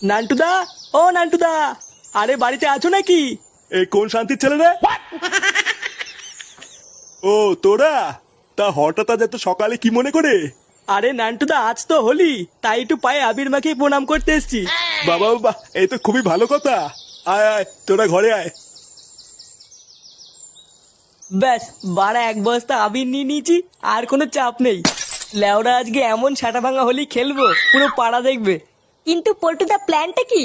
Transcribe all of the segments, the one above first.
নান্টুদা, ও নান্টুদা, আরে বাড়িতে আছো নাকি? এই কোন শান্তির ছেলে রে? ও তোরা, তা হঠাৎ আজ এত সকালে কি মনে করে? আরে নান্টুদা, আজ তো হোলি, তাই একটু পায়ে আবির মাখিয়ে প্রণাম করতে এসেছি। বাবা বাবা, এই তো খুবই ভালো কথা। আয় আয়, তোরা ঘরে আয়। ব্যাস, বাড়া এক বস্তা আবির নিয়ে নিয়েছি, আর কোনো চাপ নেই। লেওরা আজকে এমন ছাটা ভাঙা হোলি খেলবো, পুরো পাড়া দেখবে। কিন্তু পল্টুদা প্ল্যানটা কি?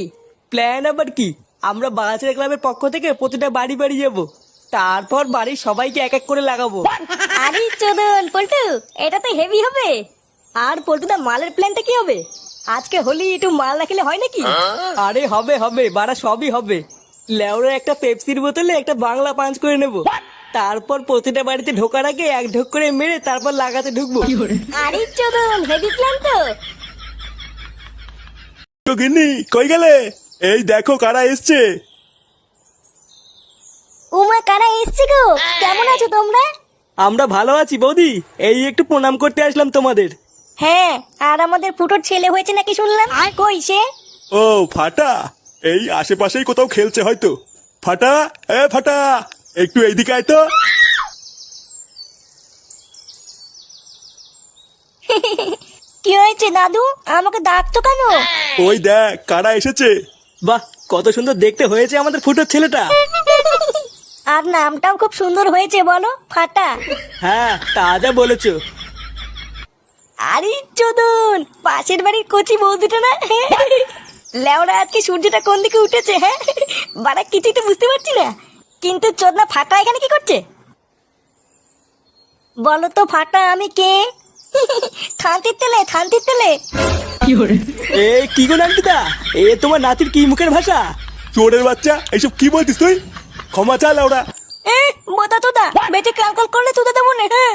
প্ল্যান আবার কি? আমরা বাগাছের ক্লাবের পক্ষ থেকে প্রতিটা বাড়ি বাড়ি যাবো, তারপর বাড়ির সবাইকে এক এক করে লাগাবো। আরে চোদন পল্টু, এটা তো হেভি হবে। আর পল্টুদা মালের প্ল্যানটা কি হবে? আজকে হোলি একটু মাল না খেলে হয় নাকি? আরে হবে হবে, বাড়া সবই হবে। লেওরা একটা পেপসির বোতলে একটা বাংলা পাঞ্চ করে নেব, তারপর প্রতিটা বাড়িতে ঢোকার আগে এক ঢোক করে মেরে তারপর লাগাতে ঢুকবো। আরে চোদন, হেভি প্ল্যান তো। তো গিন্নি কই গেলে? এই দেখো কারা এসছে। উমা, কারা এসছে গো? কেমন আছো তোমরা? আমরা ভালো আছি বৌদি, এই একটু প্রণাম করতে আসলাম তোমাদের। হ্যাঁ, আর আমাদের ফুটোর ছেলে হয়েছে নাকি শুনলাম, কই সে? ও ফাটা, এই আশেপাশেই কোথাও খেলছে হয়তো। ফাটা, এ ফাটা, একটু এইদিকে আয় তো। কি হয়েছে দাদু, আমাকে ডাকতো কেন? ওই দেখ কারা এসেছে। বাহ, কত সুন্দর দেখতে হয়েছে আমাদের ফুটোর ছেলেটা। আর নামটাও খুব সুন্দর হয়েছে, বলো ফাটা। হ্যাঁ, তা যা বলেছো। আরে চোদন, পাশের বাড়ির কচি বৌদিটা না? লেওরা আজকে সূর্যটা কোন দিকে উঠেছে, হ্যাঁ বাড়া কিছুই তো বুঝতে পারছি না। কিন্তু চোদনা ফাটা এখানে কি করছে? বলো তো ফাটা, আমি কে? থানতির তেলে, থানতির তেলে। এ কি গো নান্টুদা, এ তোমার নাতির কি মুখের ভাষা? চোরের বাচ্চা, এইসব কি বলছিস তুই? ক্ষমা চাল ওরা। বোতা তোদা, বেঁচে কালকল করলে তোদা দেবো না, হ্যাঁ।